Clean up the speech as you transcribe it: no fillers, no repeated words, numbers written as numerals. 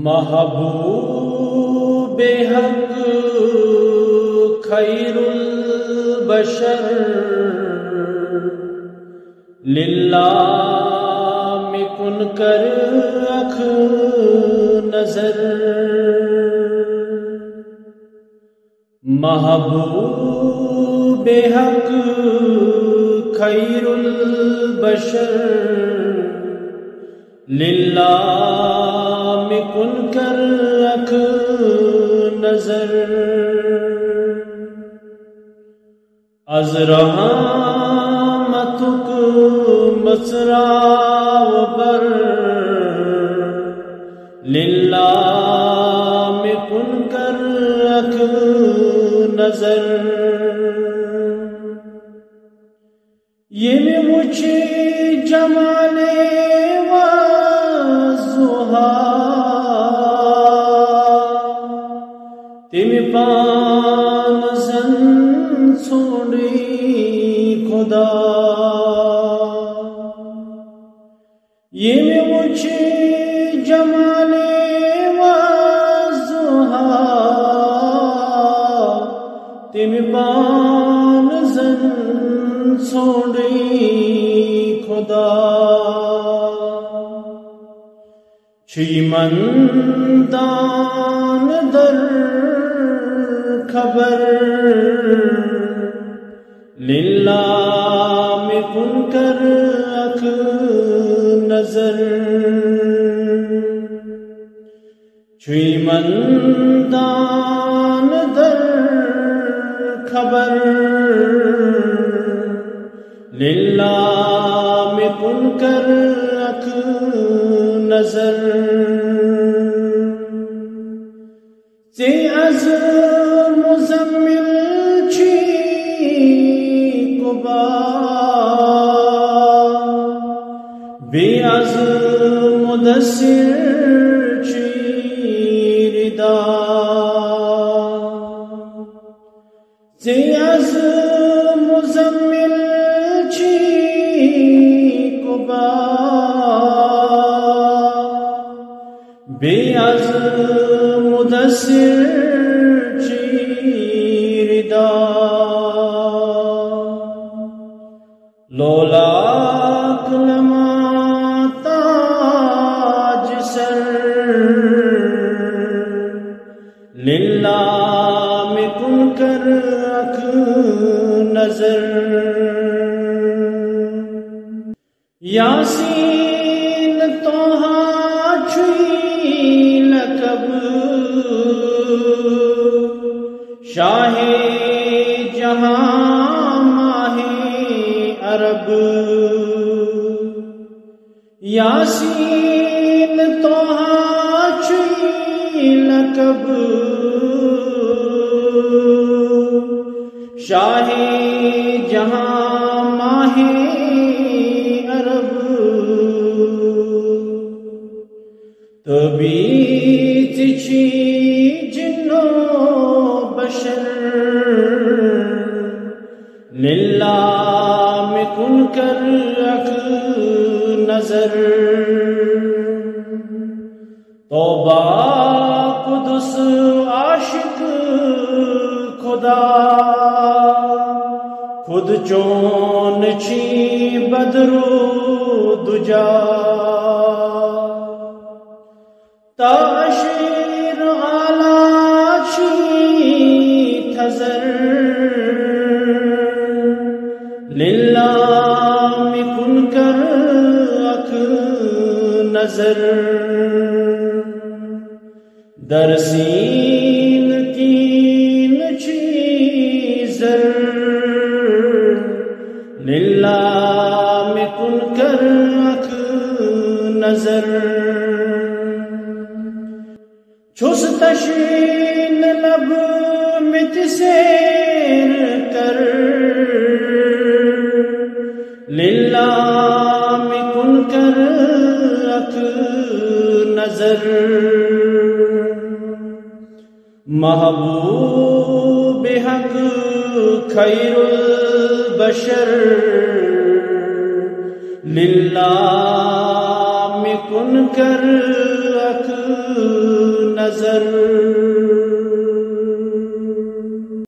محبوب حق خیر البشر للہ میں کن کر رکھ نظر، محبوب حق خیر البشر للہ میں کن کر رکھ نظر، از رحمتک مسرا و بر للہ میں کن کر رکھ نظر، یہ میں مجھے جمال تیمی پان زن چھوڑی خدا، یہ میں مجھے جمال وضحا تیمی پان زن چھوڑی خدا، چھی من دان در خبر للہ میں کن کر رکھ نظر، چھی من دان در خبر للہ میں کن کر رکھ نظر، سی از مزمل چی قبا بی از مدثر چی ردا، سی از مزمل چی قبا بی از مدثر چی ردا، لولاک لما تاج سر للہ میں کن کر رکھ نظر، یاسین توہا چھوئی لقب شاہ جہاں ماہ عرب، یاسین توہا چھوئی لقب شاہ جہاں ماہ عرب، تبیت چھی جن و بشر للہ میں کن کر رکھ نظر، توبہ قدس عاشق خدا خود چون چھی بدر و دجا، تاشیر آلا چھی تھزر للہ میں کن کر رکھ نظر، در سین تین چھی زر للہ میں کن کر رکھ نظر، چھس تشین لب مت سیر کر للہ میں کن کر رکھ نظر، محبوب حق خیر البشر للہ میں کن کر رکھ نظر